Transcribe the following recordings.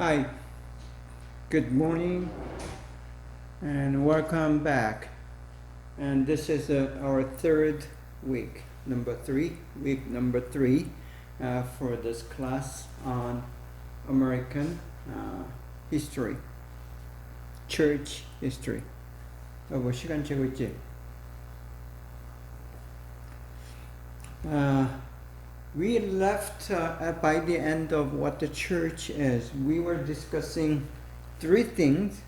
Hi, good morning and welcome back. And this is our third week, week number three for this class on American history, church history. 뭐 시간 재고 있지? We left by the end of what the church is. We were discussing three things.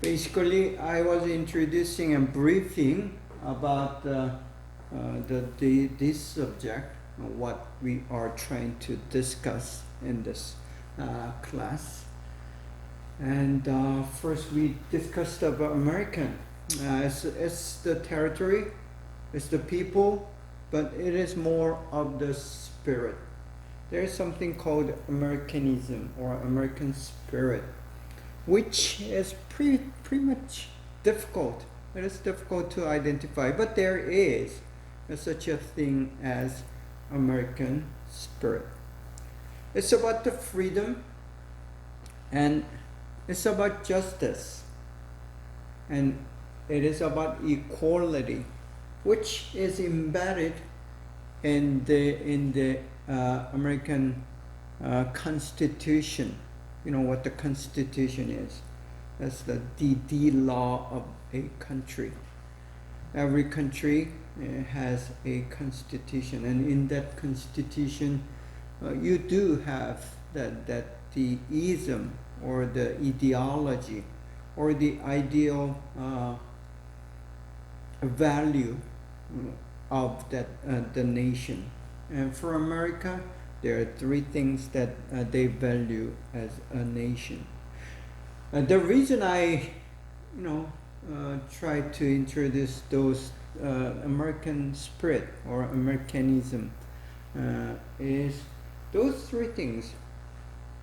Basically, I was introducing and briefing about this subject, what we are trying to discuss in this class. And first we discussed about American. It's the territory, it's the people, but it is more of the spirit. There is something called Americanism or American spirit, which is pretty much difficult. It is difficult to identify, but there is such a thing as American spirit. It's about the freedom, and it's about justice, and it is about equality, which is embedded in the American Constitution. You know what the Constitution is. That's the law of a country. Every country has a constitution, and in that constitution, you do have that the ism or the ideology or the ideal value of that the nation. And for America, there are three things that they value as a nation. The reason I, try to introduce those American spirit or Americanism is those three things: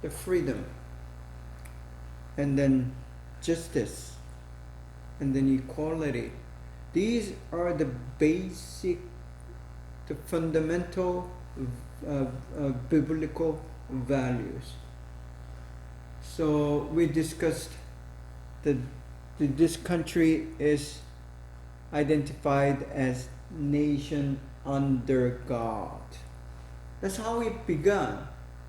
the freedom, and then justice, and then equality. These are the basic, the fundamental biblical values. So we discussed that this country is identified as nation under God. That's how it began.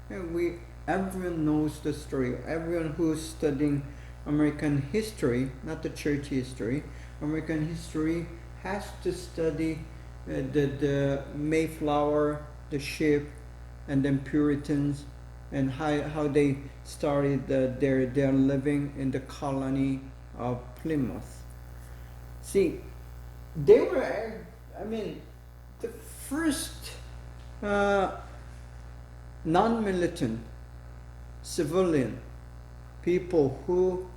And everyone knows the story. Everyone who's studying American history, not the church history, American history has to study the Mayflower, the ship, and then Puritans, and how they started their living in the colony of Plymouth. See, they were, the first non-militant civilian people who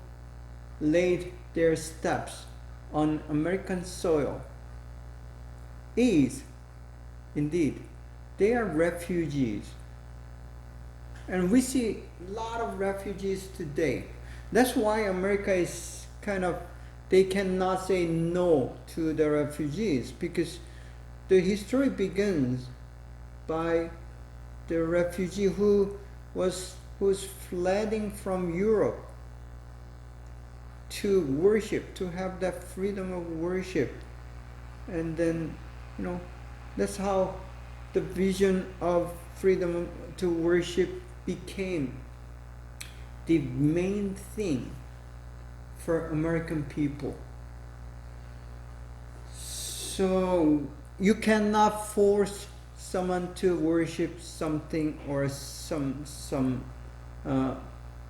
laid their steps on American soil is, indeed, they are refugees. And we see a lot of refugees today. That's why America is they cannot say no to the refugees, because the history begins by the refugee who's fleeing from Europe to worship, to have that freedom of worship. And then, that's how the vision of freedom to worship became the main thing for American people. So you cannot force someone to worship something or some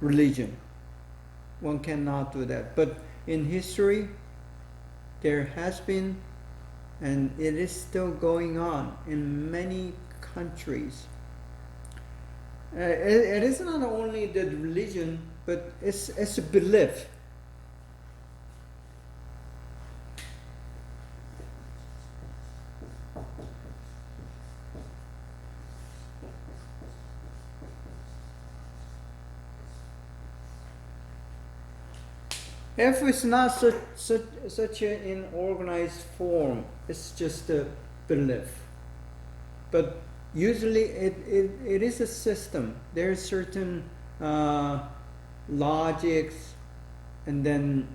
religion. One cannot do that. But in history, there has been, and it is still going on in many countries. It is not only the religion, but it's a belief. If it's not such in organized form, it's just a belief. But usually it is a system. There are certain logics and then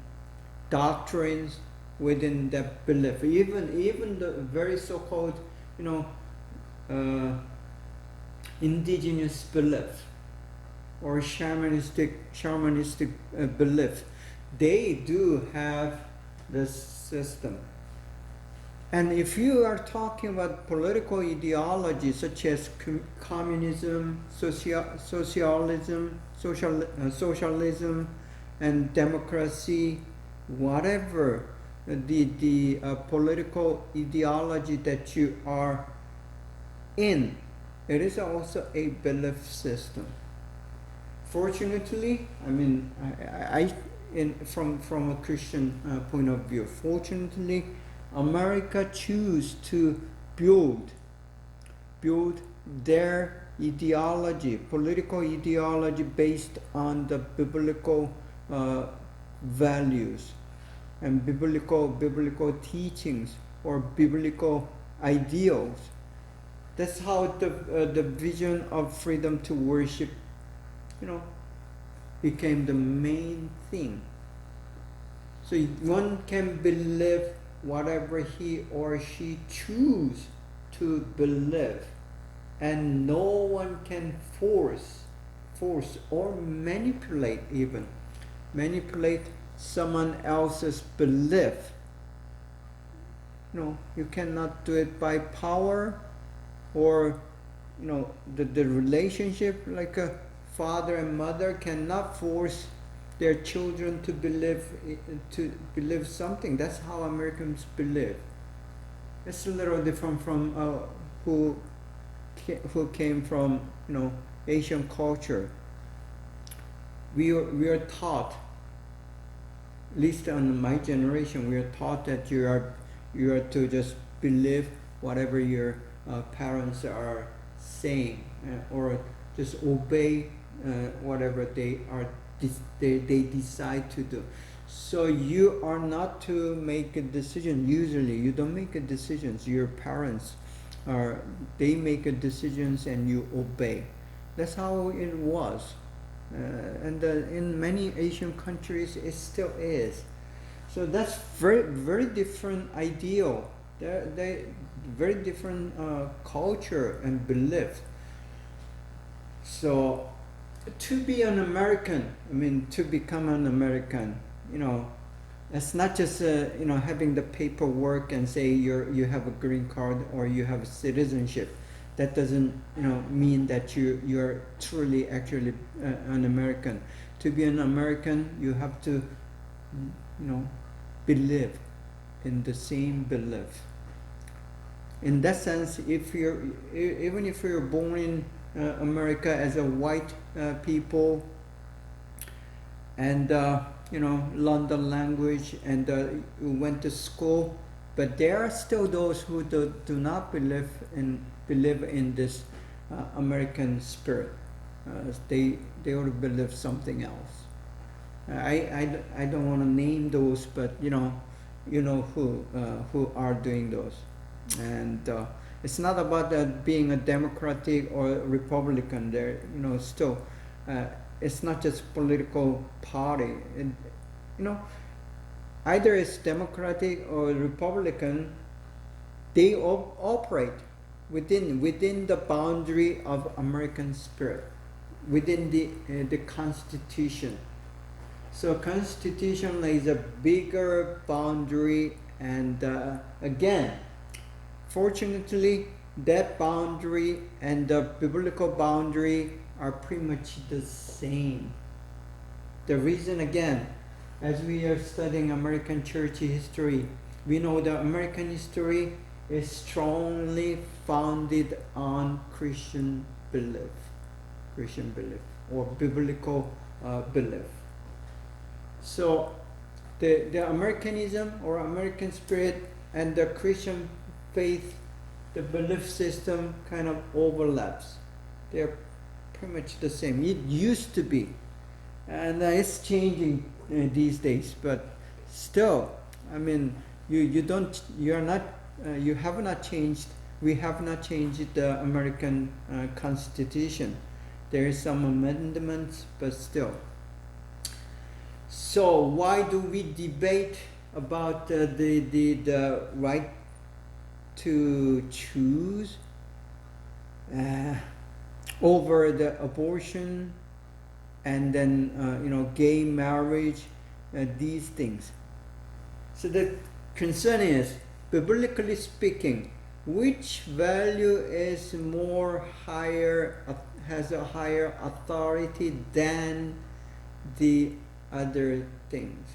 doctrines within that belief. Even the very so-called, indigenous belief or shamanistic belief, they do have this system. And if you are talking about political ideology such as communism, socialism, and democracy, whatever the political ideology that you are in, it is also a belief system. Fortunately, from a Christian point of view, fortunately, America choose to build their ideology, political ideology based on the biblical values and biblical teachings or biblical ideals. That's how the vision of freedom to worship, became the main thing. So one can believe whatever he or she choose to believe, and no one can force or manipulate someone else's belief. You cannot do it by power or the relationship, like a father and mother cannot force their children to believe something. That's how Americans believe. It's a little different from who came from Asian culture. We are taught, at least on my generation, we are taught that you are to just believe whatever your parents are saying, or just obey whatever they decide to do. So you are not to make a decision. Usually you don't make a decisions. Your parents they make a decisions and you obey. That's how it was, and in many Asian countries it still is. So that's very, very different ideal. They very different culture and belief. So to be an American, to become an American, it's not just having the paperwork and say you have a green card or you have citizenship. That doesn't mean that you're truly actually an American. To be an American, you have to believe in the same belief. In that sense, even if you're born in America as a white people and learn the language and went to school, but there are still those who do not believe in this American spirit. They would believe something else. I don't want to name those, but who are doing those. And it's not about being a Democratic or Republican. There, still, it's not just political party. Either it's Democratic or Republican. They operate within the boundary of American spirit, within the Constitution. So Constitution lays a bigger boundary, and again, fortunately, that boundary and the biblical boundary are pretty much the same. The reason, again, as we are studying American church history, we know that American history is strongly founded on Christian belief or biblical belief. So the Americanism or American spirit and the Christian faith, the belief system kind of overlaps. They're pretty much the same. It used to be. and it's changing these days. But still, I mean, you have not changed. We have not changed the American Constitution. There is some amendments, but still. So why do we debate about the right to choose over the abortion and then gay marriage, these things? So the concern is, biblically speaking, which value is more higher, has a higher authority than the other things?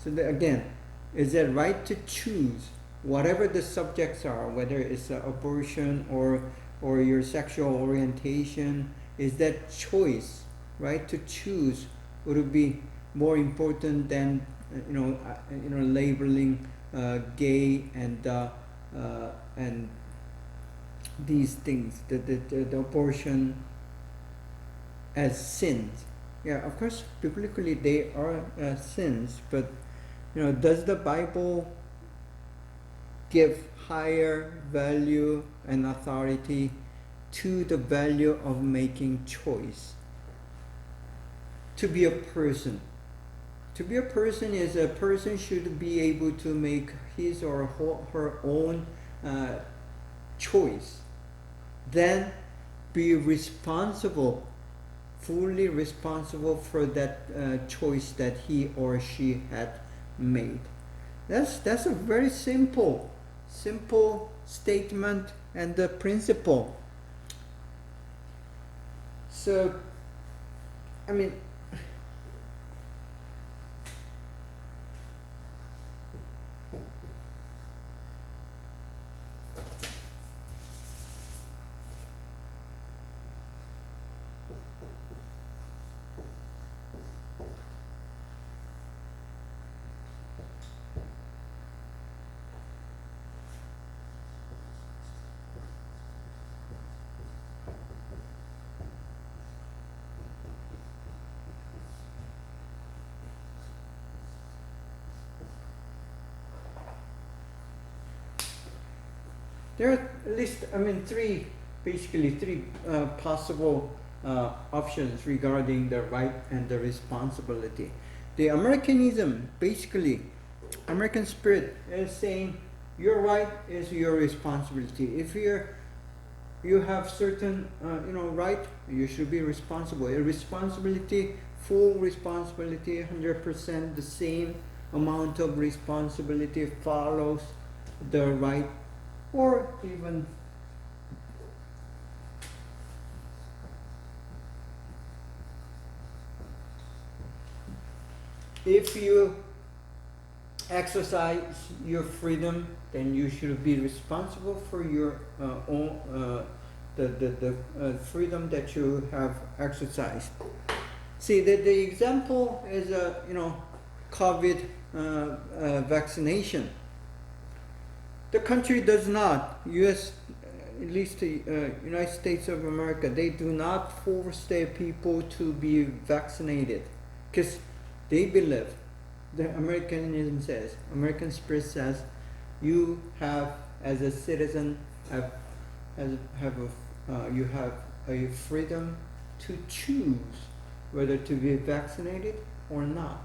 So again, is it right to choose whatever the subjects are, whether it's abortion or your sexual orientation? Is that choice, right, to choose, would be more important than labeling gay and these things, the abortion as sins? Yeah, of course, biblically they are sins, but does the Bible give higher value and authority to the value of making choice? To be a person. To be a person is a person should be able to make his or her own choice. Then be responsible, fully responsible for that choice that he or she had made. That's a very simple statement and the principle. So, I mean, there are at least, three possible options regarding the right and the responsibility. The Americanism, basically, American spirit is saying your right is your responsibility. If you have certain right, you should be responsible. A responsibility, full responsibility, 100% the same amount of responsibility follows the right. Or even if you exercise your freedom, then you should be responsible for your own the freedom that you have exercised. See, the example is COVID vaccination. The country does not, U.S., at least the United States of America, they do not force their people to be vaccinated because they believe, the Americanism says, American spirit says, you have, as a citizen, you have a freedom to choose whether to be vaccinated or not.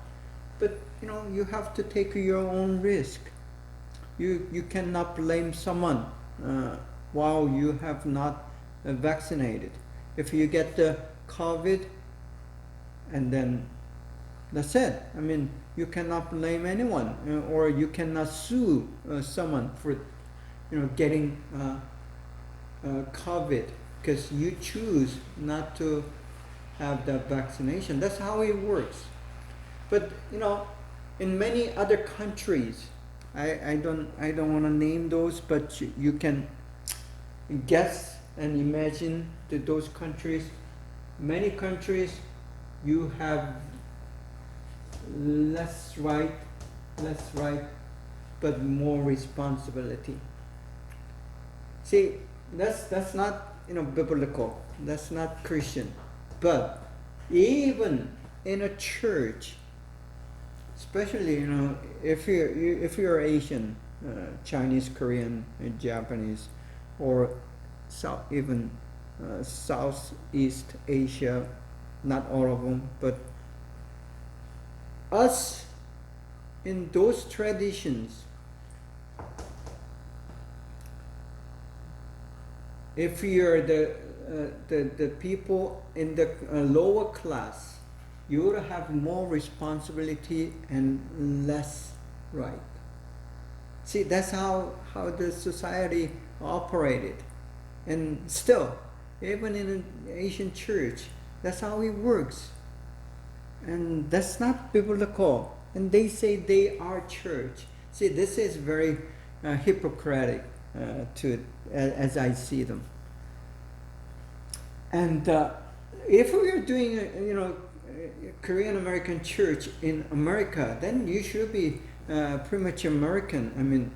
But you have to take your own risk. You cannot blame someone while you have not vaccinated. If you get the COVID, and then that's it. You cannot blame anyone, or you cannot sue someone for getting COVID because you choose not to have the vaccination. That's how it works. But in many other countries, I don't want to name those, but you can guess and imagine that those countries, many countries, you have less right, but more responsibility. See, that's not biblical. That's not Christian. But even in a church, especially if you're Asian, Chinese, Korean, and Japanese, or even Southeast Asia, not all of them, but us in those traditions, if you're the people in the lower class, you would have more responsibility and less right. See, that's how the society operated. And still, even in an Asian church, that's how it works. And that's not biblical. And they say they are church. See, this is very hypocritic as I see them. And if we are doing, Korean American church in America, then you should be pretty much American. I mean,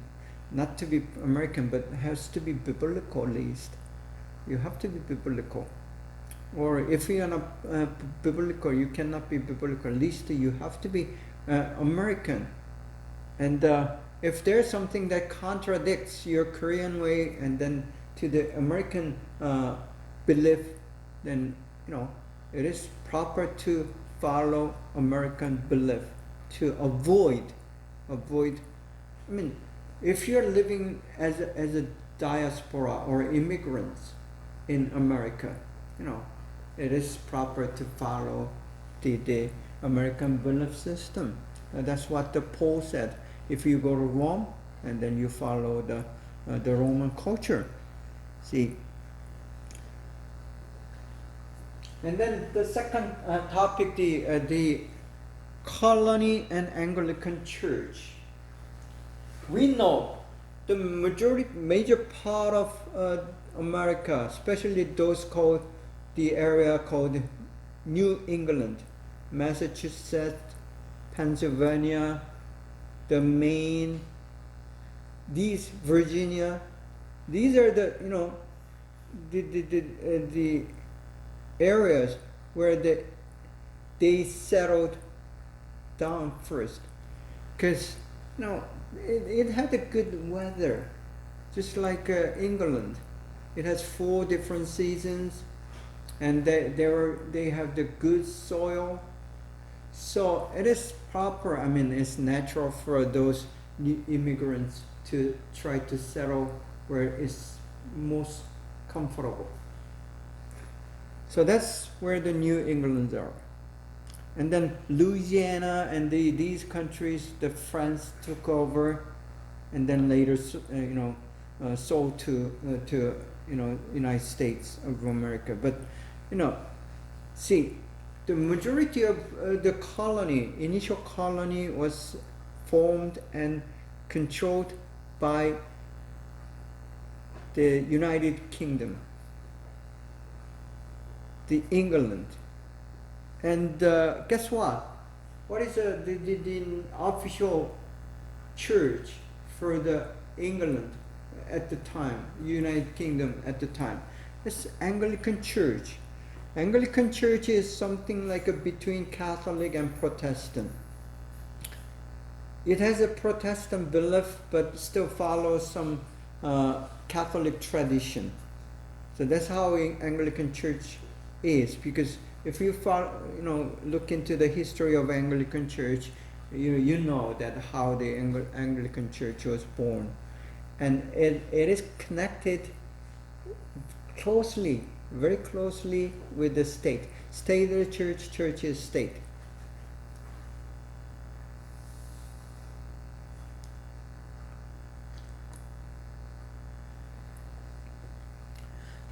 not to be American, but has to be biblical at least. You have to be biblical. Or if you are not biblical, you cannot be biblical. At least you have to be American. And if there's something that contradicts your Korean way and then to the American belief, then it is proper to follow American belief to avoid. I mean, if you're living as a diaspora or immigrants in America, it is proper to follow the American belief system. That's what the Paul said. If you go to Rome and then you follow the Roman culture, see. And then the second topic, the colony and Anglican Church. We know the major part of America, especially those called the area called New England, Massachusetts, Pennsylvania, the Maine, Virginia. These are the the areas where they settled down first, because it had a good weather, just like England. It has 4 different seasons, and they have the good soil, so it is proper. I mean, it's natural for those new immigrants to try to settle where it's most comfortable. So that's where the New Englands are. And then Louisiana and these countries, the French took over, and then later, sold to United States of America. But see, the majority of the initial colony, was formed and controlled by the United Kingdom, the England. And guess what? What is the official church for the England at the time, United Kingdom at the time? It's Anglican Church. Anglican Church is something like between Catholic and Protestant. It has a Protestant belief, but still follows some Catholic tradition. So that's how Anglican Church is. Because if you look into the history of Anglican Church, you know that how the Anglican Church was born, and it is connected closely, very closely with the state. State is church, church is state.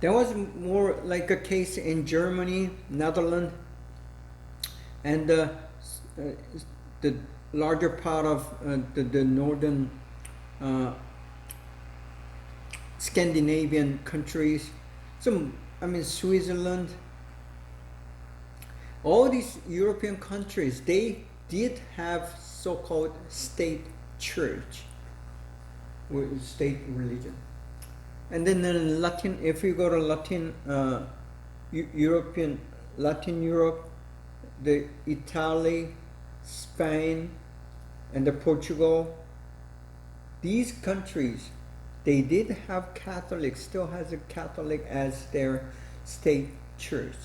There was more like a case in Germany, Netherlands, and the larger part of the northern Scandinavian countries. So, I mean, Switzerland, all these European countries, they did have so-called state church, with state religion. And then if you go to Latin Europe, the Italy, Spain, and the Portugal, these countries, they did have Catholic, still has a Catholic as their state church.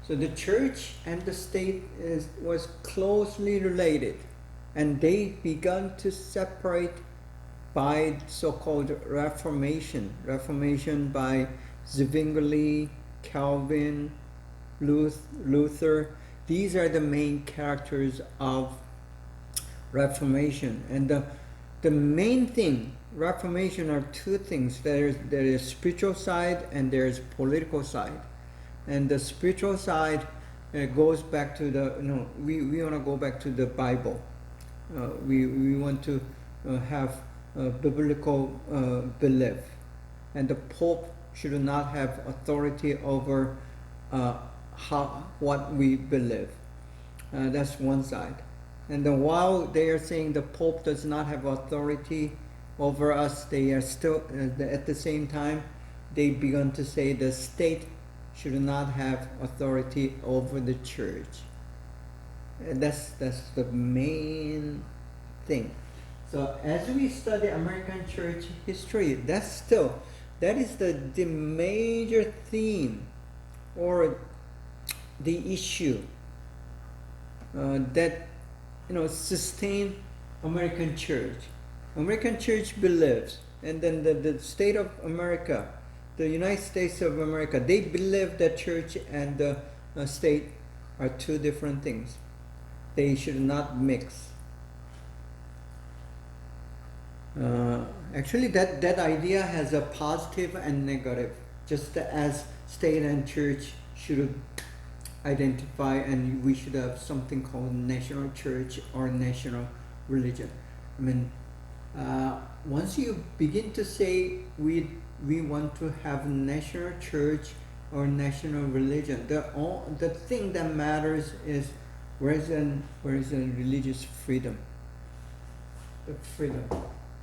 So the church and the state was closely related, and they began to separate by so-called Reformation. Reformation by Zwingli, Calvin, Luther. These are the main characters of Reformation. And the main thing, Reformation are two things. There is spiritual side and there is political side. And the spiritual side goes back to the, we want to go back to the Bible. We want to have biblical belief. And the Pope should not have authority over what we believe. That's one side. And then while they are saying the Pope does not have authority over us, they are still, at the same time, they begun to say the state should not have authority over the church. And that's the main thing. So as we study American church history, that is the major theme or the issue that sustain American church. American church believes, and then the state of America, the United States of America, they believe that church and the state are two different things. They should not mix. Actually, that idea has a positive and negative, just as state and church should identify, and we should have something called national church or national religion. I mean, once you begin to say we want to have national church or national religion, the thing that matters is where is the religious freedom? The freedom,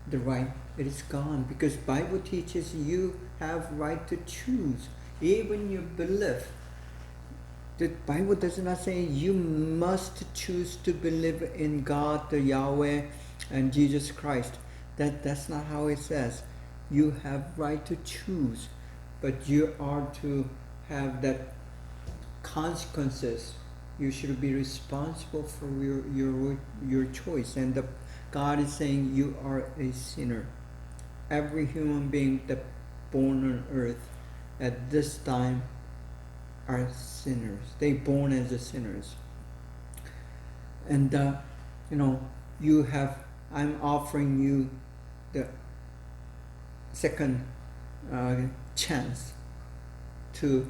the right. It is gone, because Bible teaches you have right to choose, even your belief. The Bible does not say you must choose to believe in God, the Yahweh, and Jesus Christ. That's not how it says. You have right to choose, but you are to have that consequences. You should be responsible for your choice. And God is saying you are a sinner. Every human being that born on earth at this time are sinners. They born as a sinners. And I'm offering you the second chance to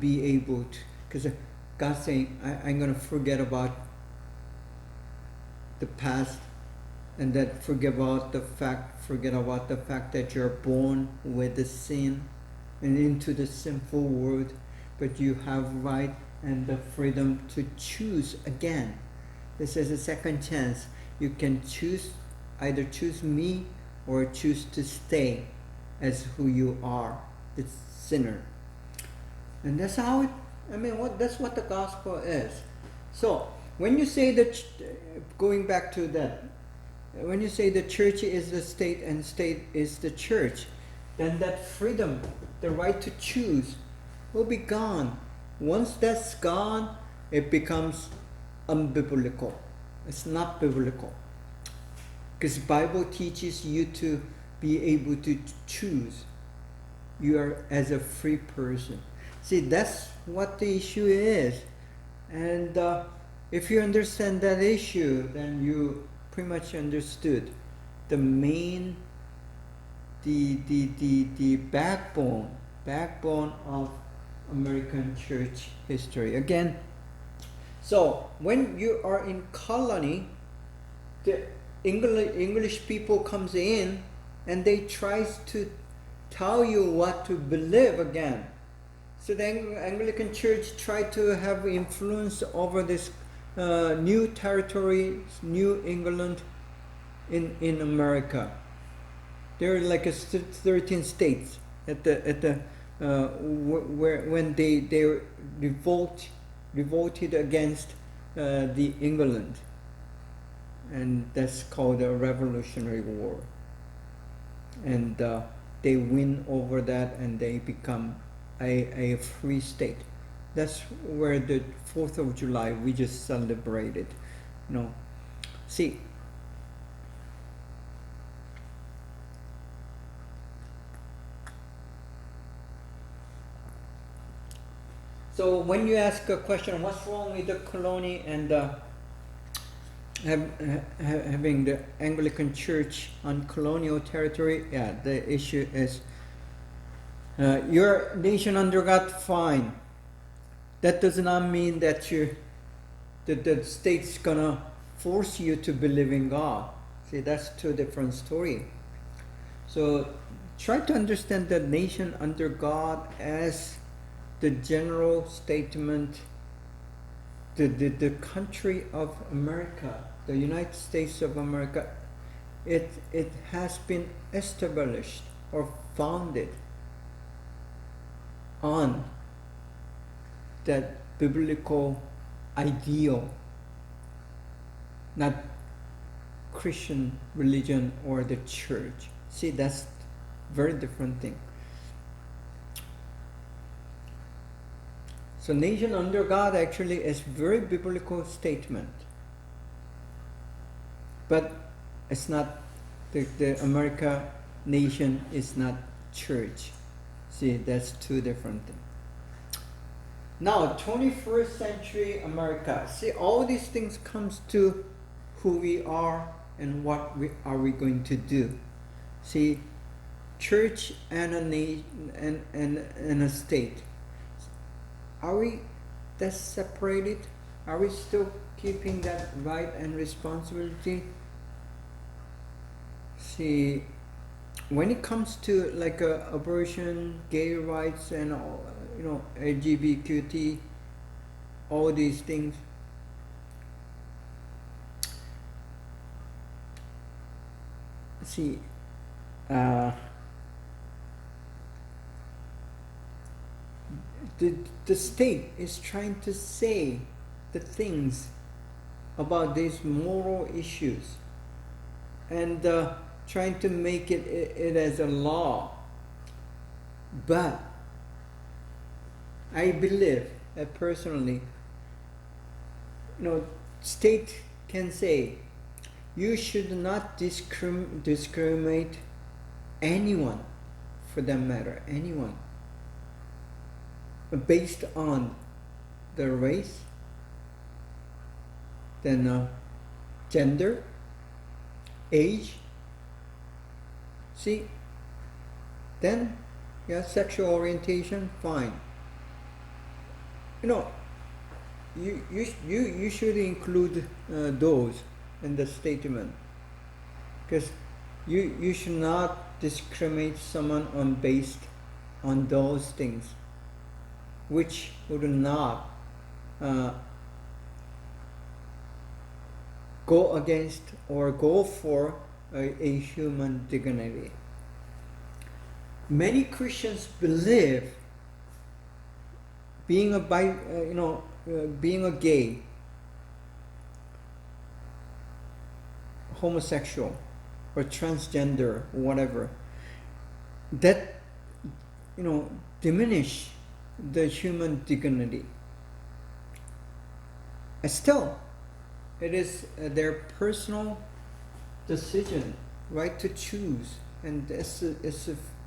be able to, because God's saying I'm going to forget about the past, and that forget about the fact that you're born with the sin and into the sinful world, but you have right and the freedom to choose again. This is a second chance. You can choose, either choose me or choose to stay as who you are, the sinner. And that's how it, that's what the gospel is. So when you say that, going back to that, when you say the church is the state and state is the church, then that freedom, the right to choose, will be gone. Once that's gone, it becomes unbiblical. It's not biblical. Because the Bible teaches you to be able to choose. You are as a free person. See, that's what the issue is. And if you understand that issue, then you pretty much understood the main, the backbone of American church history. Again, so when you are in colony, the English people comes in and they tries to tell you what to believe again. So the Anglican Church tried to have influence over this new territory, New England, in America. There are like 13 states at the when they revolted against the England, and that's called the Revolutionary War. And they win over that, and they become a free state. That's where the 4th of July we just celebrated. See, so when you ask a question, what's wrong with the colony and having the Anglican Church on colonial territory? Yeah, the issue is your nation under God, fine. That does not mean that the state's gonna force you to believe in God. See, that's two different stories. So try to understand the nation under God as the general statement, the country of America, the United States of America, it has been established or founded on that biblical ideal, not Christian religion or the church. See, that's very different thing. So nation under God actually is very biblical statement. But it's not, the America nation is not church. See, that's two different things. Now, 21st century America. See, all these things comes to who we are and what are we going to do. See, church and a nation and a state. Are we that separated? Are we still keeping that right and responsibility? See, when it comes to like abortion, gay rights, and all, LGBTQ, all these things, see, the state is trying to say the things about these moral issues and trying to make it as a law. But I believe that personally, state can say you should not discriminate anyone, for that matter, anyone, based on their race, then gender, age. See, then sexual orientation, fine. You should include those in the statement, because you should not discriminate someone based on those things, which would not go against or go for a human dignity. Many Christians believe being a gay, homosexual, or transgender, whatever, that diminish the human dignity. And still, it is their personal decision, right, to choose, and it's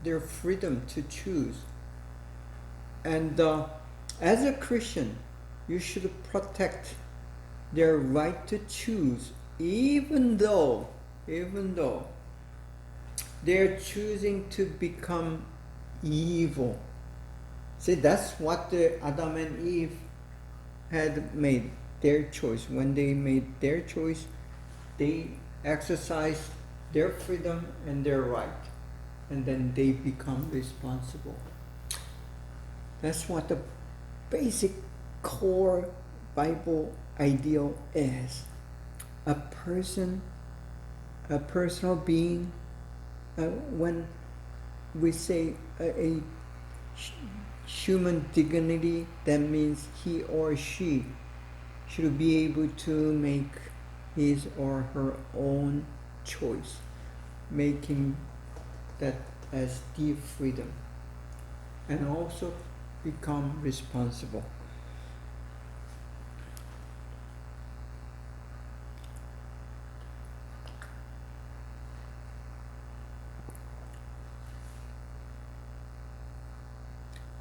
their freedom to choose. And as a Christian, you should protect their right to choose, even though they're choosing to become evil. See, that's what the Adam and Eve had made their choice. When they made their choice, they exercised their freedom and their right, and then they become responsible. That's what the basic core Bible ideal is. A person, a personal being. When we say a human dignity, that means he or she should be able to make his or her own choice, making that as deep freedom, and also become responsible.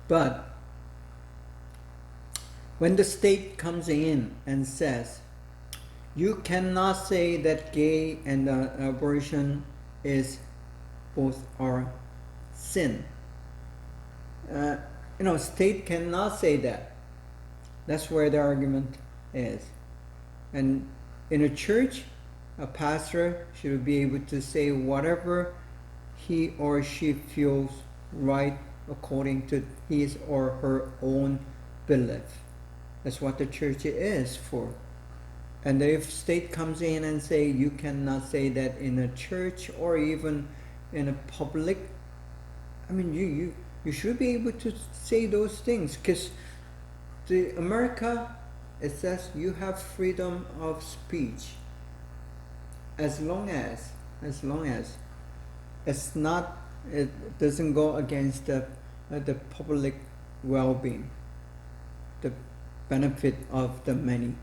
But when the state comes in and says, you cannot say that gay and abortion is both are sin. State cannot say that. That's where the argument is. And in a church, a pastor should be able to say whatever he or she feels right according to his or her own belief. That's what the church is for. And if state comes in and say you cannot say that in a church or even in a public, I mean you should be able to say those things, because the America, it says you have freedom of speech as long as it doesn't go against the public well-being, the benefit of the many.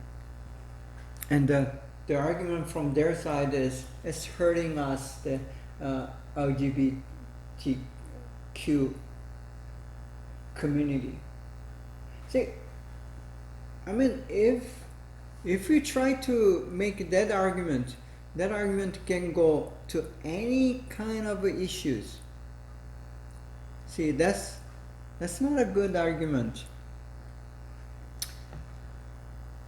And the argument from their side is it's hurting us, the LGBTQ community. See, I mean, if we try to make that argument can go to any kind of issues. See, that's not a good argument.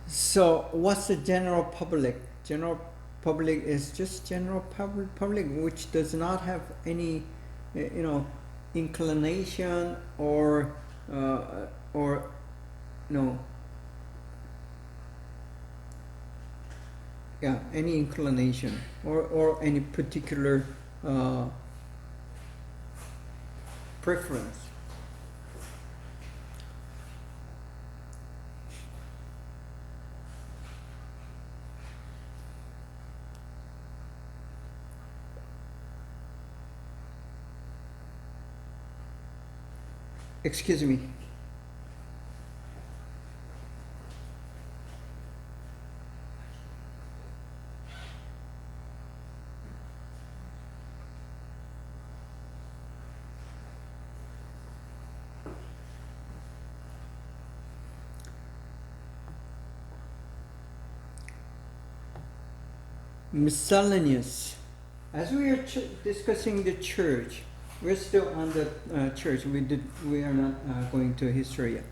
So what's the general public? General public is just general public which does not have any inclination or any inclination or any particular preference. Excuse me. Miscellaneous. As we are discussing the church, we're still on the church. We are not going to history yet.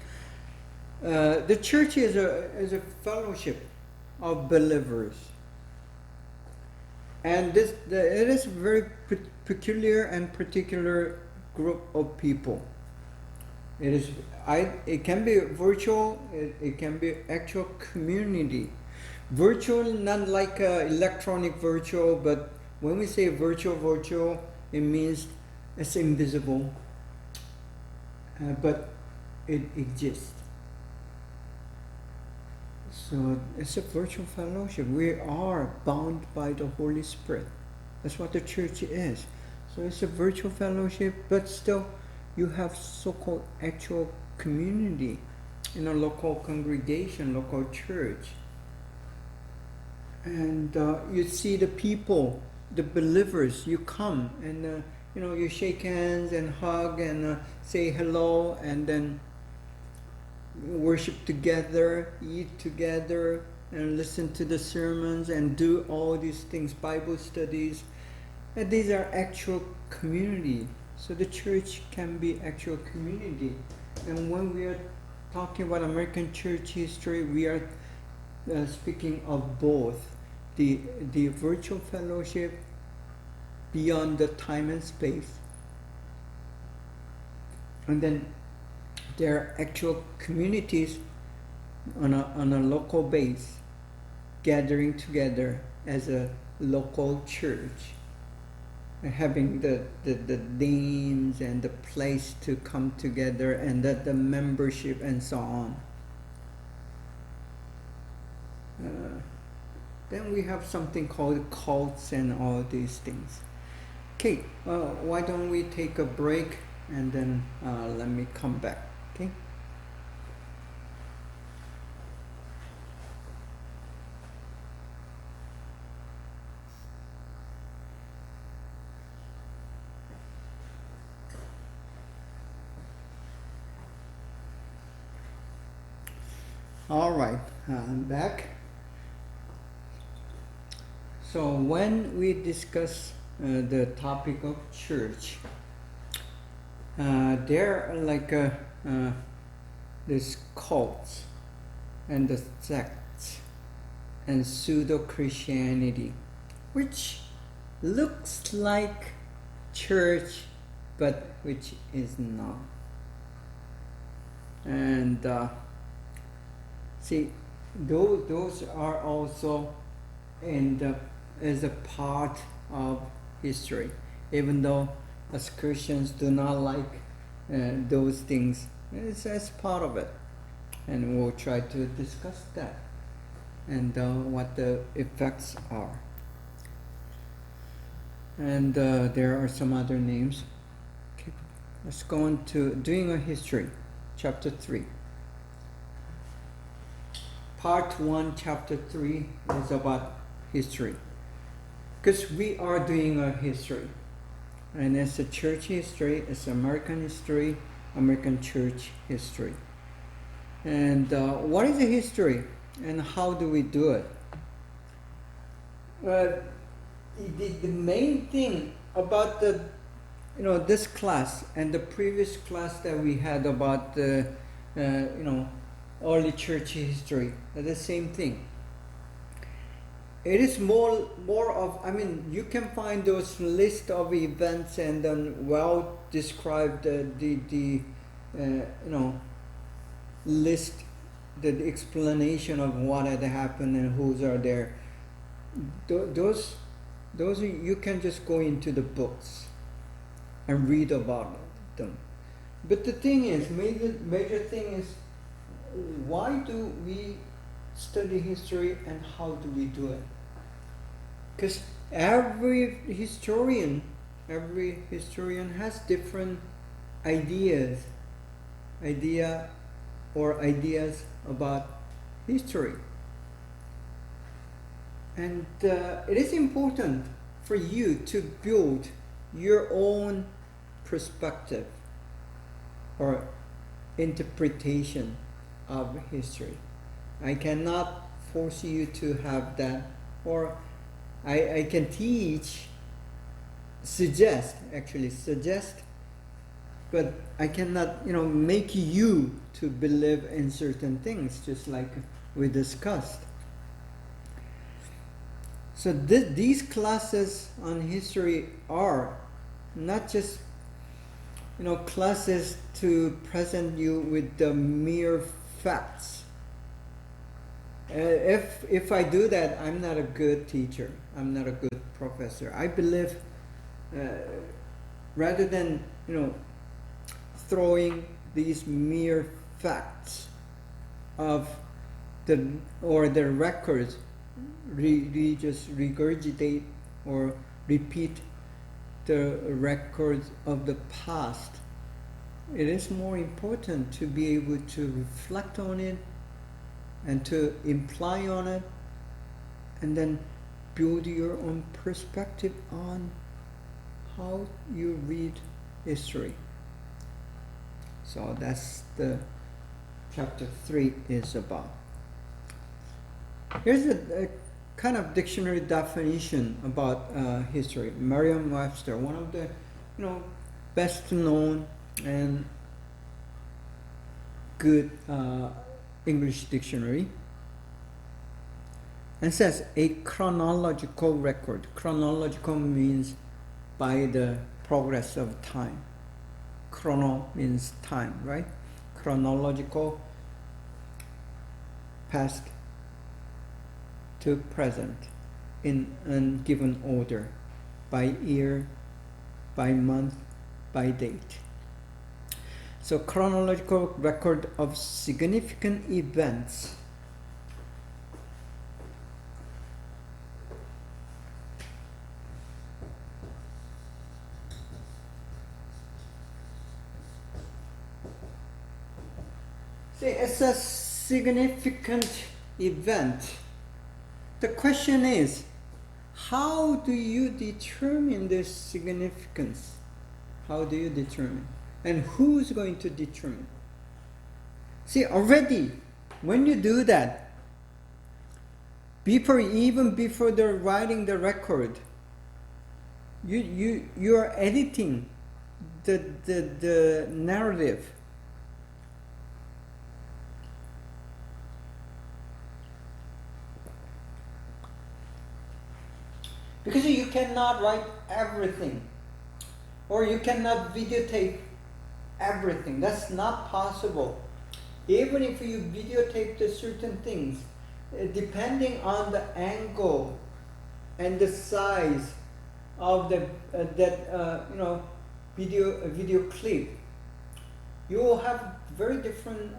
The church is a fellowship of believers, and it is a very peculiar and particular group of people. It can be virtual. It can be actual community. Virtual, not like electronic virtual, but when we say virtual, it means it's invisible, but it exists. So it's a virtual fellowship. We are bound by the Holy Spirit. That's what the church is. So it's a virtual fellowship, but still you have so-called actual community in a local congregation, local church. And you see the people, the believers, you come and you shake hands and hug and say hello, and then worship together, eat together, and listen to the sermons and do all these things, Bible studies. And these are actual community. So the church can be actual community. And when we are talking about American church history, we are speaking of both the virtual fellowship beyond the time and space, and then there are actual communities on a local base gathering together as a local church. having the names and the place to come together and the membership and so on. Then we have something called cults and all these things. Okay, why don't we take a break and then let me come back, okay? All right, I'm back. So when we discuss the topic of church, there are like these cults and the sects and pseudo-Christianity, which looks like church, but which is not. And see, those are also as a part of history, even though as Christians do not like those things. It's as part of it, and we'll try to discuss that and what the effects are. And there are some other names. Okay. Let's go on to doing a history, chapter 3. Part 1, chapter 3 is about history. Because we are doing a history. And it's a church history, it's American history, American church history. And what is a history and how do we do it? The main thing about this class and the previous class that we had about the early church history, the same thing. It is more of, you can find those list of events and then well described the list, the explanation of what had happened and who's are there. Those you can just go into the books and read about them. But the thing is, major thing is, why do we study history and how do we do it? Because every historian has different ideas about history. And it is important for you to build your own perspective or interpretation of history. I cannot force you to have that, or I can suggest, but I cannot, make you to believe in certain things, just like we discussed. So these classes on history are not just, classes to present you with the mere facts. If I do that, I'm not a good teacher. I'm not a good professor. I believe rather than throwing these mere facts of the records, we just regurgitate or repeat the records of the past. It is more important to be able to reflect on it and to imply on it, and then build your own perspective on how you read history. So that's the chapter 3 is about. Here's a kind of dictionary definition about history. Merriam-Webster, one of the best known and good English dictionary, and says a chronological record. Chronological means by the progress of time. Chrono means time, right? Chronological, past to present, in a given order, by year, by month, by date. So chronological record of significant events. See, it's a significant event. The question is, how do you determine this significance? How do you determine? And who's going to determine? See, already, when you do that, even before the writing the record, you are editing the narrative. Because you cannot write everything, or you cannot videotape everything. That's not possible. Even if you videotape the certain things, depending on the angle and the size of the video clip, you will have very different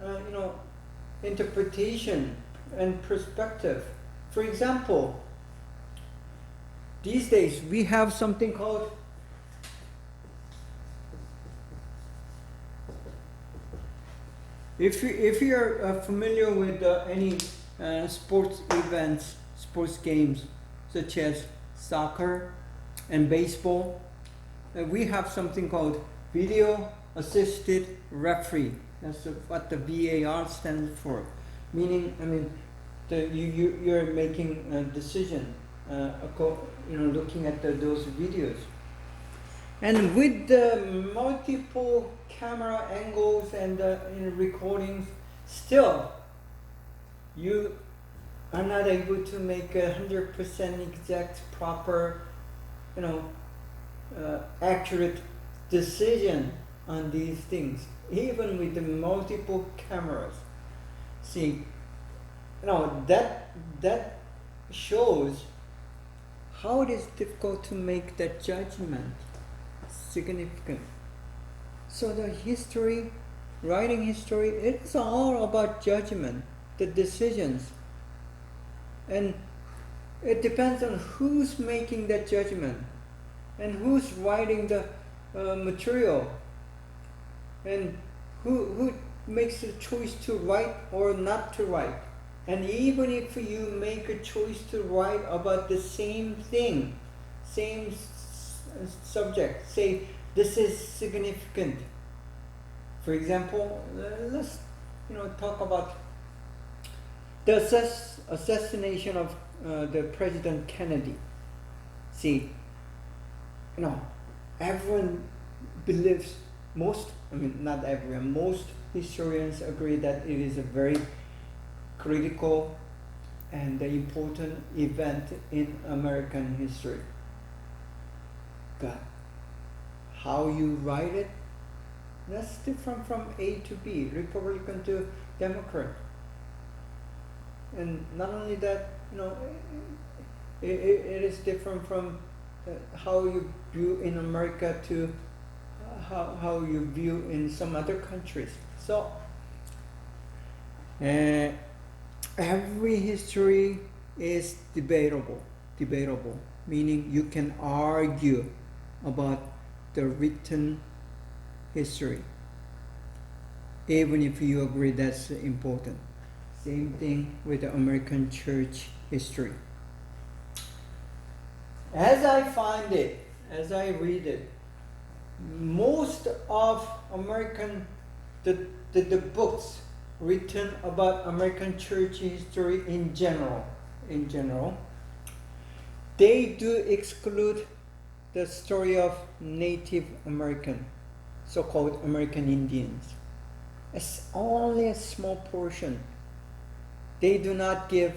interpretation and perspective. For example, these days we have something called if you're familiar with any sports events, sports games such as soccer and baseball, we have something called video assisted referee. That's what the VAR stands for. Meaning, you're making a decision, looking at those videos. And with the multiple camera angles and recordings, still you are not able to make 100% exact, proper, accurate decision on these things, even with the multiple cameras. See, that shows how it is difficult to make that judgment significant. So the history, writing history, it's all about judgment, the decisions. And it depends on who's making that judgment and who's writing the material and who makes the choice to write or not to write. And even if you make a choice to write about the same thing, same subject, say this is significant. For example, let's talk about the assassination of the President Kennedy. See, everyone believes, not everyone, most historians agree that it is a very critical and important event in American history. But how you write it, that's different from A to B, Republican to Democrat. And not only that, it is different from how you view in America to how you view in some other countries. So every history is debatable, meaning you can argue about the written history, even if you agree that's important. Same thing with the American church history. As I find it, as I read it, most of the books written about American church history in general, they do exclude the story of Native American, so-called American Indians. It's only a small portion. They do not give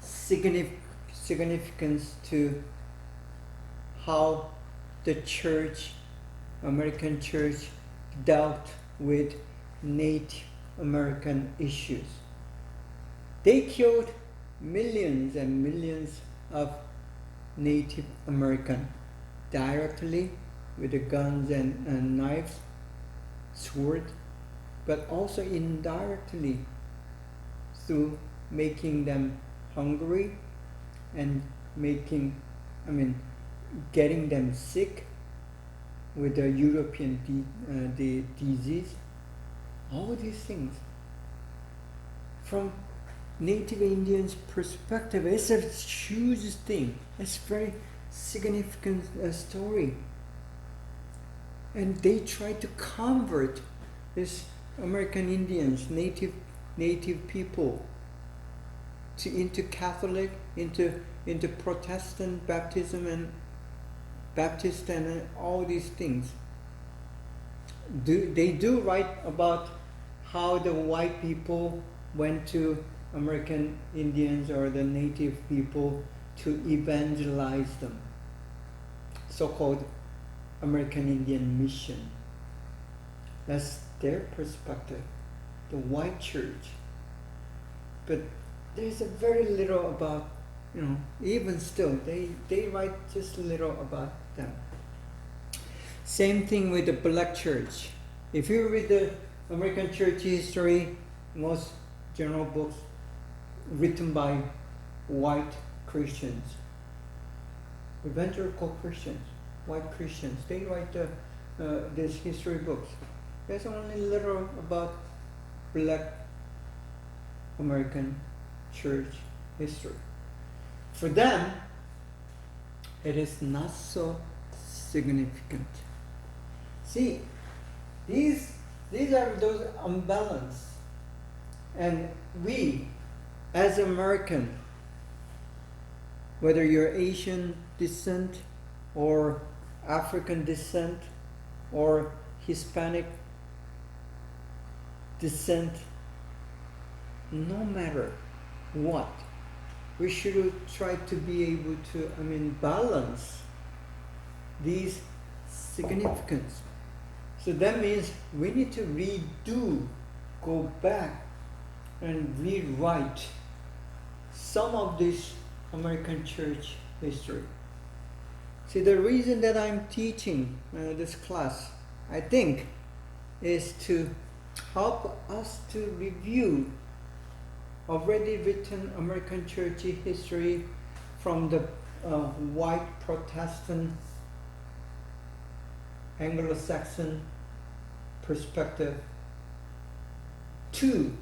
significance to how the church, American church, dealt with Native American issues. They killed millions and millions of Native American directly with the guns and knives, sword, but also indirectly through making them hungry and getting them sick with the European disease. All these things. From Native Indians' perspective, it's a huge thing. It's a very significant story. And they try to convert these American Indians, native people, into Catholic, into Protestant baptism and Baptist and all these things. They do write about how the white people went to American Indians or the native people to evangelize them. So-called American Indian mission. That's their perspective, the white church. But there's a very little about, even still, they write just a little about them. Same thing with the black church. If you read the American church history, most general books written by white Christians, evangelical Christians, white Christians, they write these history books. There's only little about black American church history. For them, it is not so significant. See, these are those unbalanced. And we, as American, whether you're Asian descent or African descent or Hispanic descent, no matter what, we should try to be able to, balance these significance. So that means we need to go back and rewrite some of this American church history. See, the reason that I'm teaching this class, I think, is to help us to review already written American church history from the white Protestant Anglo-Saxon perspective to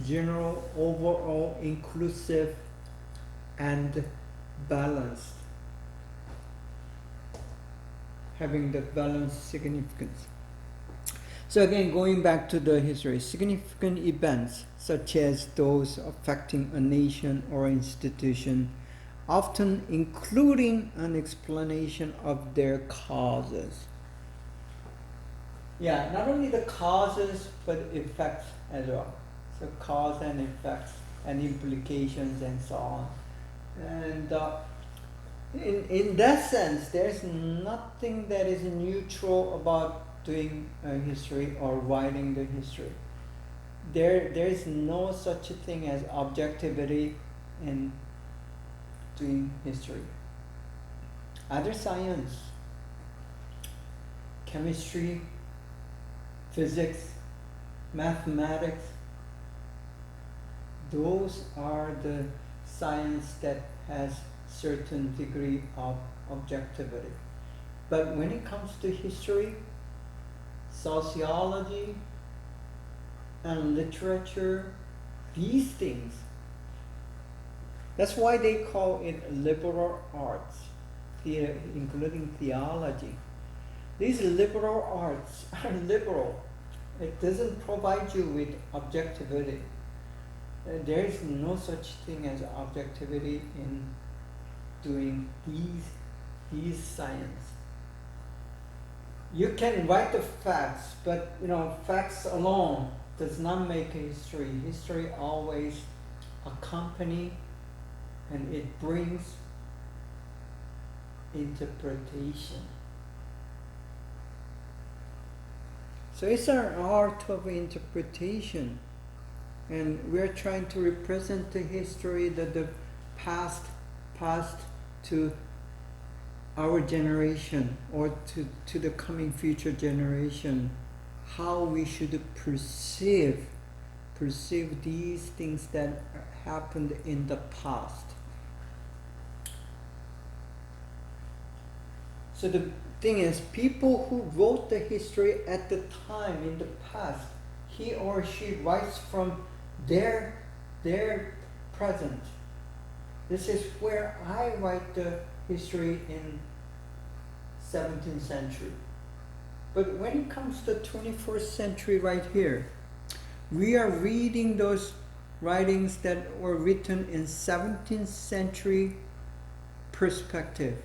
general, overall, inclusive and balanced, having the balanced significance. So again, going back to the history, significant events such as those affecting a nation or institution, often including an explanation of their causes. Yeah, not only the causes, but effects as well. So cause and effects and implications and so on. And in that sense, there's nothing that is neutral about doing history or writing the history. There's no such a thing as objectivity in doing history. Other science, chemistry, physics, mathematics, those are the science that has certain degree of objectivity. But when it comes to history, sociology, and literature, these things, that's why they call it liberal arts, including theology. These liberal arts are liberal. It doesn't provide you with objectivity. There is no such thing as objectivity in doing these science. You can write the facts, but facts alone does not make a history. History always accompanies and it brings interpretation. So it's an art of interpretation, and we're trying to represent the history, the past to our generation or to the coming future generation how we should perceive these things that happened in the past. So the thing is, people who wrote the history at the time in the past, he or she writes from their present. This is where I write the history in 17th century. But when it comes to 21st century right here, we are reading those writings that were written in 17th century perspective.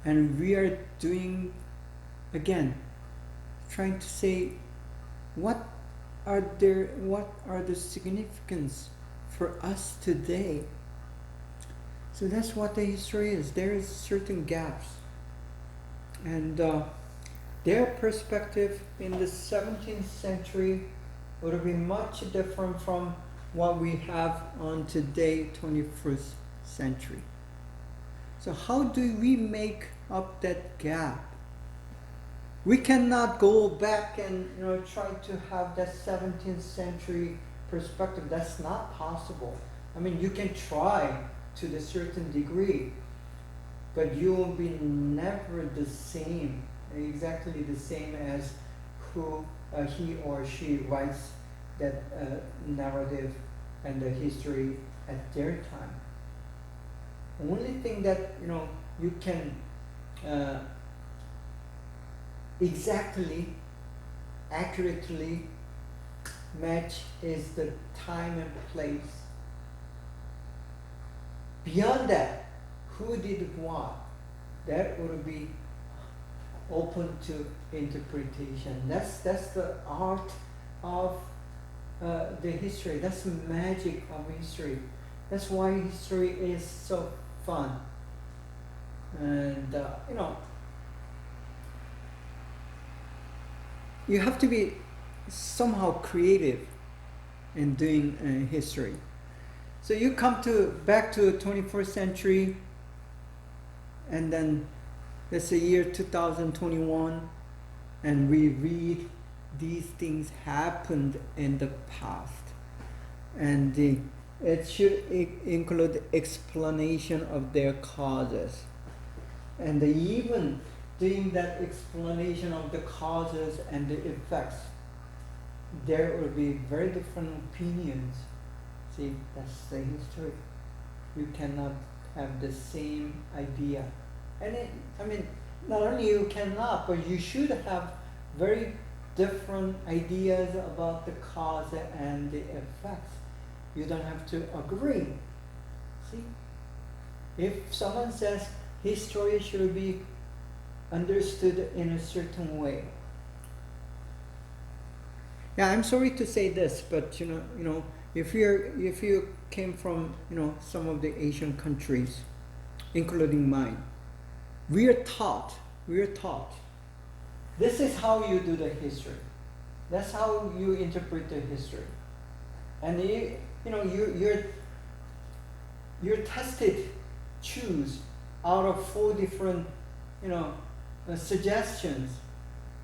And we are doing, again, trying to say, what are the significance for us today? So that's what the history is. There is certain gaps. And their perspective in the 17th century would be much different from what we have on today, 21st century. So how do we make up that gap? We cannot go back and try to have that 17th century perspective. That's not possible. I mean, you can try to a certain degree, but you will be never the same, exactly the same as who he or she writes that narrative and the history at their time. The only thing that you can exactly, accurately match is the time and place. Beyond that, who did what, that would be open to interpretation. That's the art of the history. That's the magic of history. That's why history is so fun. And you have to be somehow creative in doing history. So you come back to 21st century, and then let's say year 2021, and we read these things happened in the past, and it should include explanation of their causes, and even doing that explanation of the causes and the effects, there will be very different opinions. See, that's the history. You cannot have the same idea. And not only you cannot, but you should have very different ideas about the cause and the effects. You don't have to agree. See? If someone says history should be understood in a certain way. Yeah, I'm sorry to say this, but if you came from some of the Asian countries, including mine, we are taught. This is how you do the history. That's how you interpret the history. And you're tested, choose out of 4 different suggestions,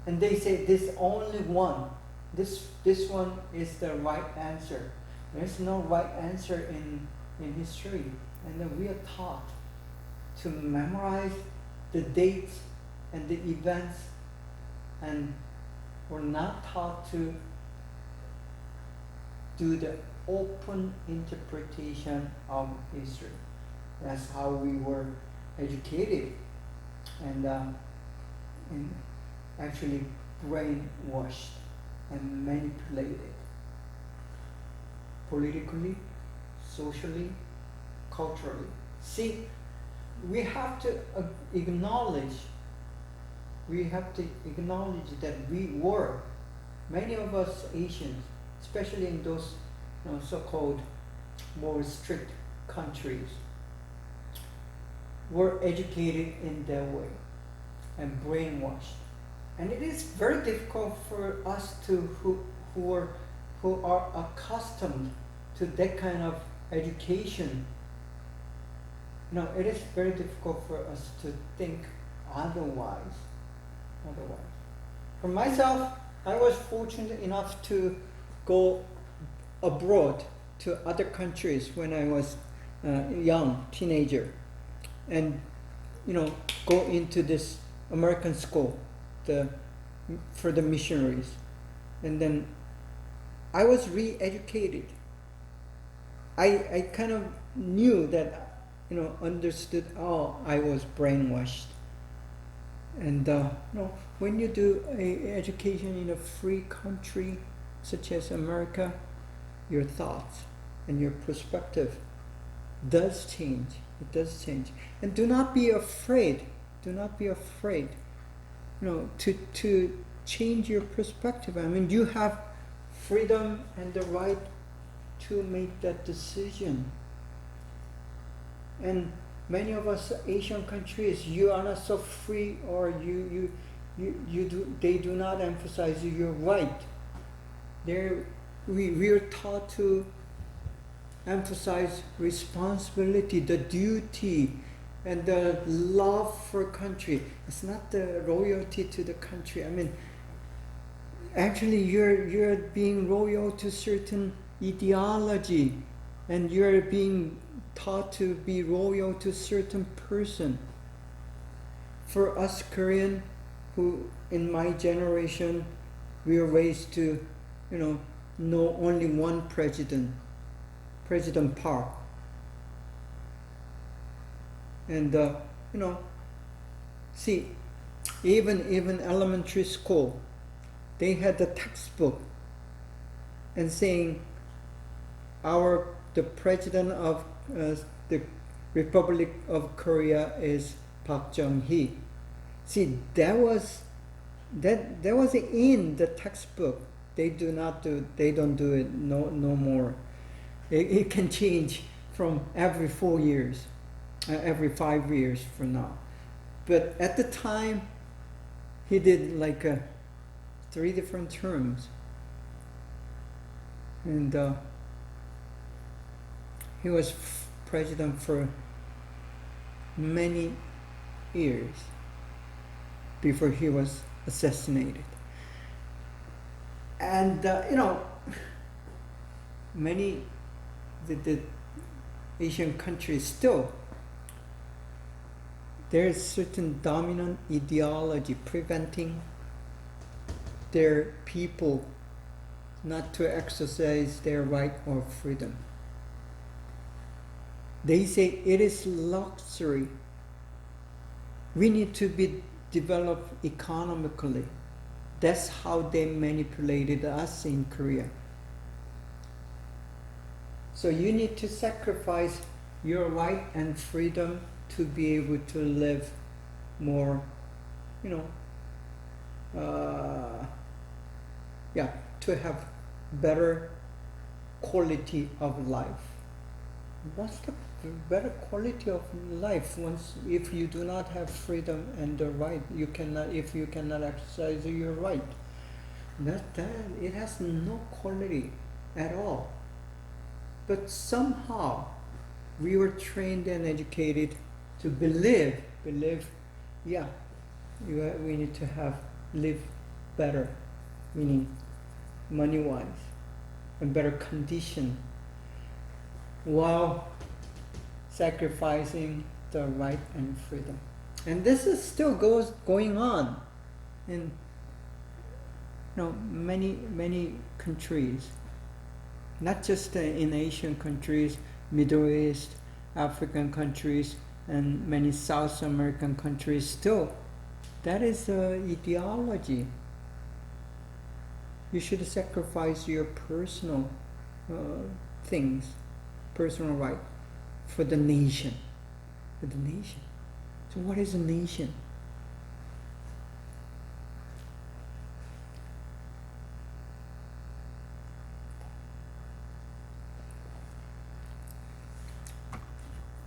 and they say this only one. This one is the right answer. There's no right answer in history, and then we are taught to memorize the dates and the events, and we're not taught to do the open interpretation of history. That's how we were educated, and actually brainwashed and manipulated politically, socially, culturally. See, we have to acknowledge that many of us Asians, especially in those so-called more strict countries, were educated in their way and brainwashed. And it is very difficult for us who are accustomed to that kind of education it is very difficult for us to think otherwise. For myself, I was fortunate enough to go abroad to other countries when I was young, teenager, and go into this American school for the missionaries. And then I was re-educated. I kind of knew that, understood, I was brainwashed. And when you do a education in a free country such as America, your thoughts and your perspective does change. It does change. And do not be afraid. Do not be afraid. To change your perspective. I mean, you have freedom and the right to make that decision. And many of us Asian countries, you are not so free, or they do not emphasize your right. We are taught to emphasize responsibility, the duty, and the love for country. It's not the loyalty to the country. I mean, actually, you're being loyal to certain ideology, and you're being taught to be loyal to certain person. For us Korean, who in my generation, we were raised to, know only one president, President Park. And see, even elementary school, they had the textbook and saying the president of the Republic of Korea is Park Chung-hee. See, that was in the textbook. They don't do it no more. It can change from every 4 years, every 5 years from now. But at the time, he did like 3 different terms. And he was president for many years before he was assassinated. And many the Asian countries still, there is certain dominant ideology preventing their people not to exercise their right or freedom. They say it is luxury. We need to be developed economically. That's how they manipulated us in Korea. So you need to sacrifice your right and freedom to be able to live more, to have better quality of life. What's the better quality of life if you do not have freedom and the right? If you cannot exercise your right, that it has no quality at all. But somehow we were trained and educated to believe, we need to live better, meaning money-wise, and better condition, while sacrificing the right and freedom. And this is still going on in many countries, not just in Asian countries, Middle East, African countries, and many South American countries. Still, that is ideology. You should sacrifice your personal things, personal right, for the nation. For the nation. So what is a nation?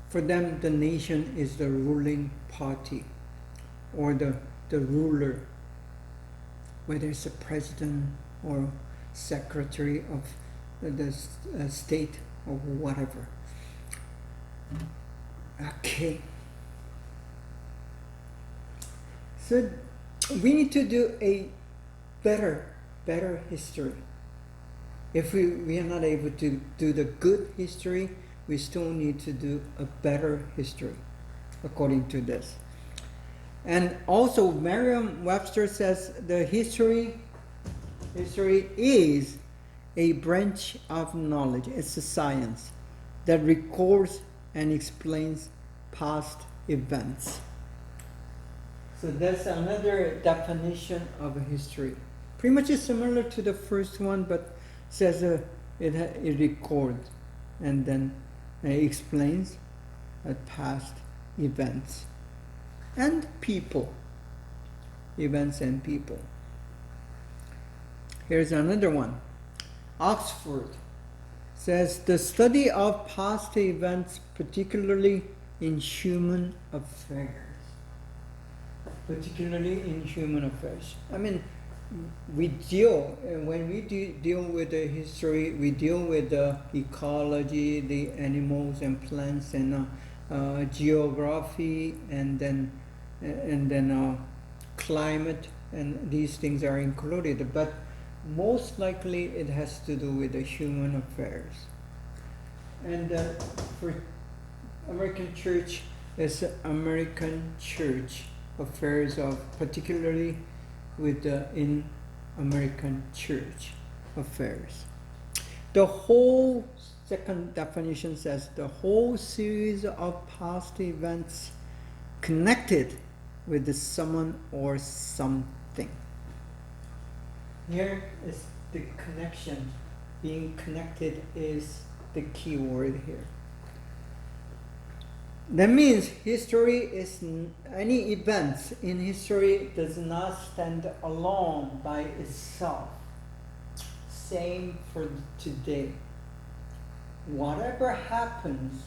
For them, the nation is the ruling party, or the ruler, whether it's a president or secretary of the state or whatever. Okay. So we need to do a better history. If we are not able to do the good history, we still need to do a better history, according to this. And also Merriam-Webster says the history is a branch of knowledge. It's a science that records and explains past events. So that's another definition of history. Pretty much is similar to the first one, but says it records and then explains past events and people. Events and people. Here's another one. Oxford says the study of past events, particularly in human affairs. Particularly in human affairs. I mean, when we deal with the history, we deal with the ecology, the animals and plants, and geography, and then climate, and these things are included. But most likely it has to do with the human affairs. And for American Church, it's American Church affairs of particularly with in American Church affairs. The whole second definition says the whole series of past events connected with someone or something. Here is the connection. Being connected is the key word here. That means history is any events in history does not stand alone by itself. Same for today. Whatever happens,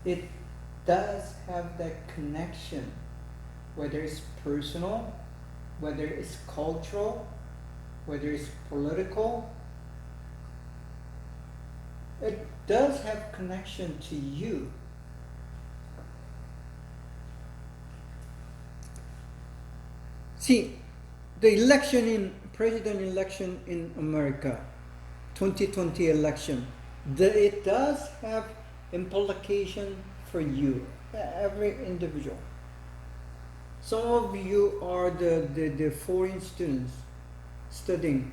it does have that connection, whether it's personal, whether it's cultural, whether it's political. It does have connection to you. See, the president election in America, 2020 election, it does have implication for you, every individual. Some of you are the foreign students studying,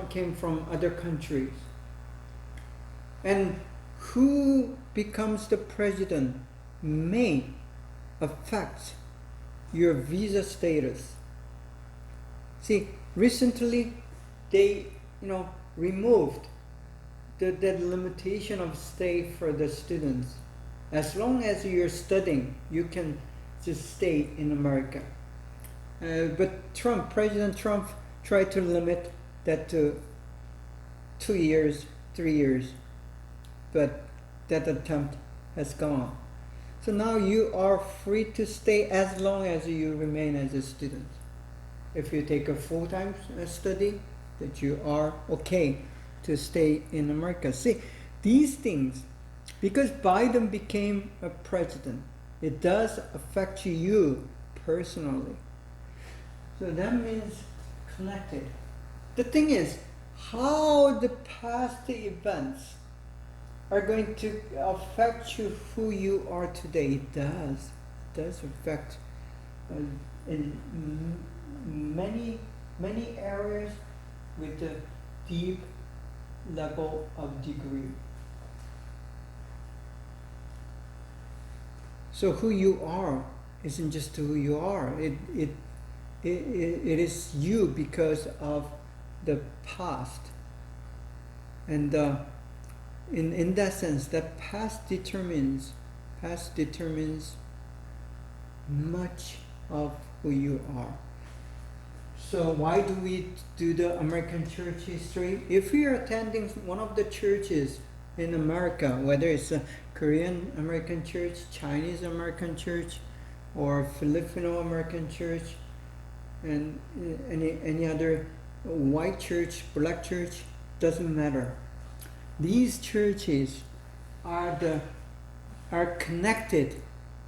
came from other countries. And who becomes the president may affect your visa status. See, recently they removed the limitation of stay for the students. As long as you're studying, you can just stay in America. But President Trump tried to limit that to 2 years, 3 years. But that attempt has gone. So now you are free to stay as long as you remain as a student. If you take a full-time study, that you are okay to stay in America. See, these things, because Biden became a president, it does affect you personally. So that means connected. The thing is, how the past events are going to affect you who you are today. It does affect in many areas with a deep level of degree. So who you are isn't just who you are. It is you because of the past. And in that sense, that past determines much of who you are. So why do we do the American church history? If we are attending one of the churches in America, whether it's a Korean American church, Chinese American church, or Filipino American church, and any other white church, black church, doesn't matter. These churches are the are connected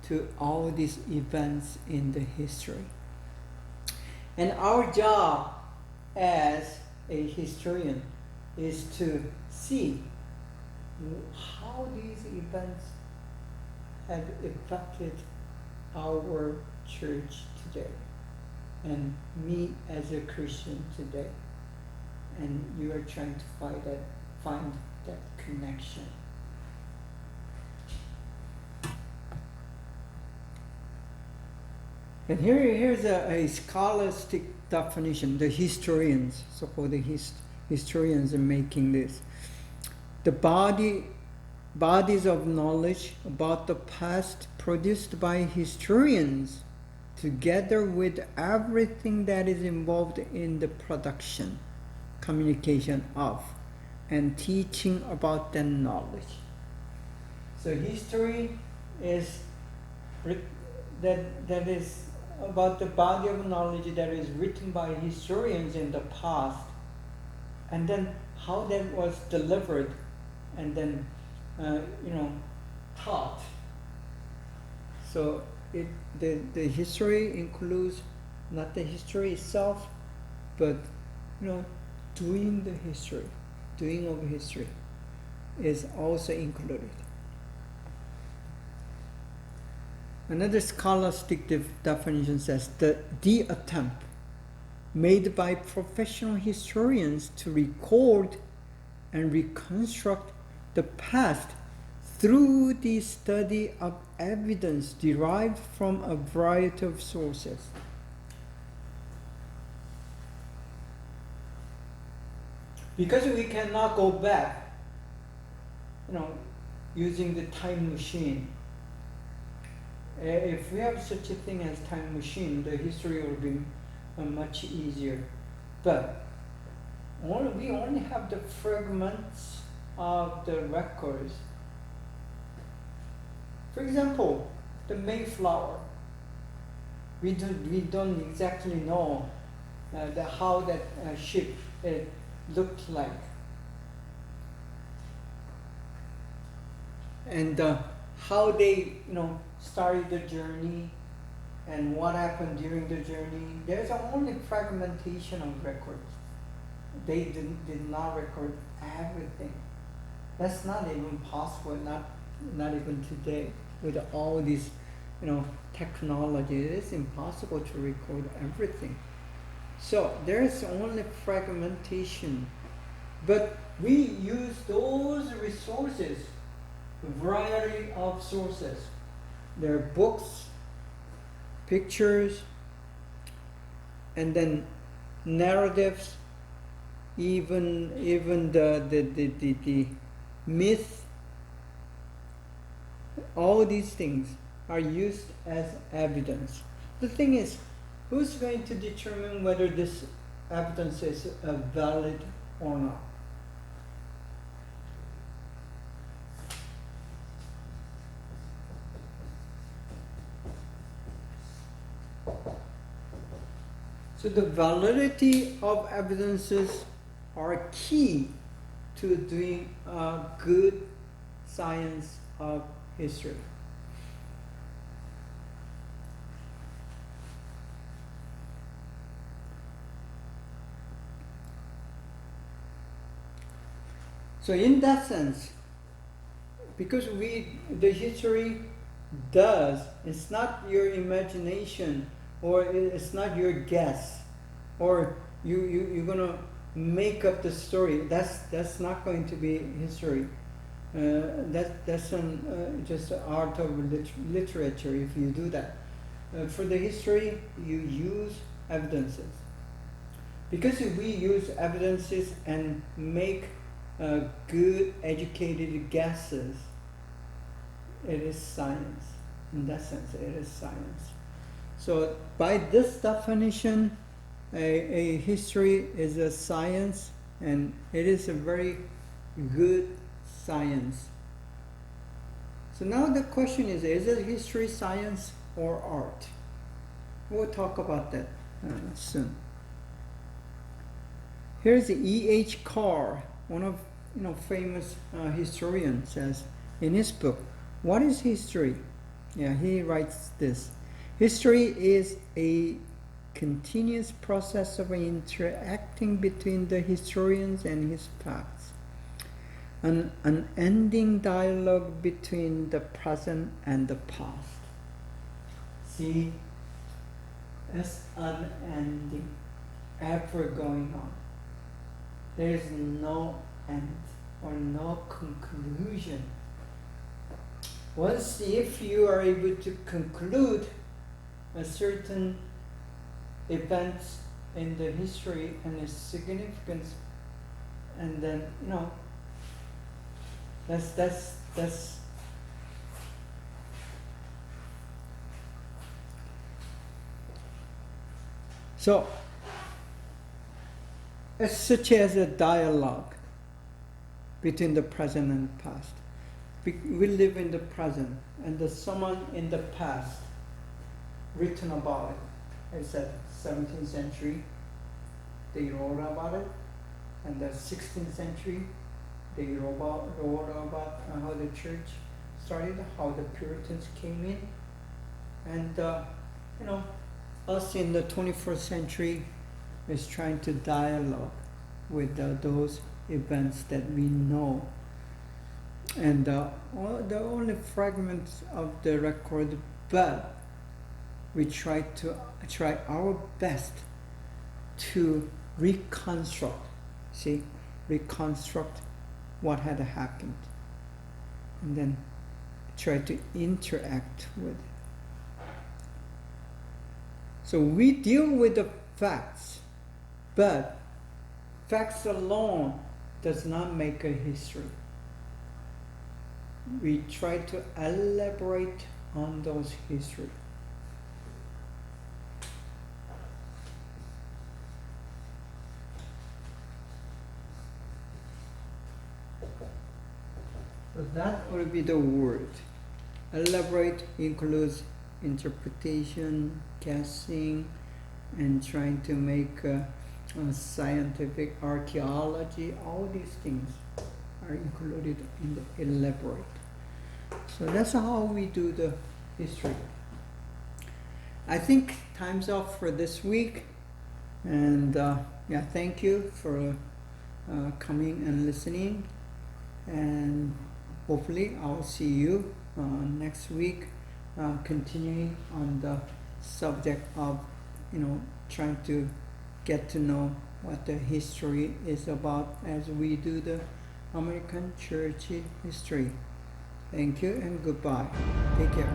to all these events in the history. And our job as a historian is to see how these events have affected our church today and me as a Christian today. And you are trying to find that connection. And here's a scholastic definition. The historians, so-called historians are making this. The bodies of knowledge about the past produced by historians, together with everything that is involved in the production, communication of, and teaching about that knowledge. So history is that is about the body of knowledge that is written by historians in the past, and then how that was delivered and then taught. So the history includes not the history itself, but doing of history is also included. Another scholastic definition says the attempt made by professional historians to record and reconstruct the past through the study of evidence derived from a variety of sources. Because we cannot go back, using the time machine. If we have such a thing as time machine, the history will be much easier. But we only have the fragments of the records. For example, the Mayflower. We don't exactly know how that ship looked like, and how they started the journey and what happened during the journey. There's only fragmentation of records. They did not record everything. That's not even possible, not even today. With all these technology, it is impossible to record everything. So there's only fragmentation. But we use those resources, a variety of sources. There are books, pictures, and then narratives, even the myth. All these things are used as evidence. The thing is, who's going to determine whether this evidence is valid or not? So the validity of evidences are key to doing good science of history. So in that sense, because the history it's not your imagination, or it's not your guess, or you're gonna make up the story. That's not going to be history. That's just art of literature if you do that. For the history, you use evidences. Because if we use evidences and make good educated guesses, it is science. In that sense, it is science. So by this definition, a history is a science, and it is a very good science. So now the question is it history science or art? We'll talk about that soon. Here's E.H. Carr, one of famous historians, says in his book, What is history? Yeah, he writes this. History is a continuous process of interacting between the historians and his facts. An unending dialogue between the present and the past. See, it's unending, ever going on. There is no end or no conclusion. Once, if you are able to conclude a certain event in the history and its significance, and then that's so it's such as a dialogue between the present and the past. We live in the present, and there's someone in the past written about it. It's at 17th century, they wrote about it, and the 16th century, they wrote about how the church started, how the Puritans came in, and us in the 21st century is trying to dialogue with those events that we know, and the only fragments of the record, but we try our best to reconstruct what had happened, and then try to interact with it. So we deal with the facts, but facts alone does not make a history. We try to elaborate on those history. So that would be the word. Elaborate includes interpretation, guessing, and trying to make scientific archaeology. All these things are included in the elaborate. So that's how we do the history. I think time's up for this week, and thank you for coming and listening, and hopefully I'll see you next week, continuing on the subject of trying to get to know what the history is about as we do the American church history. Thank you and goodbye. Take care.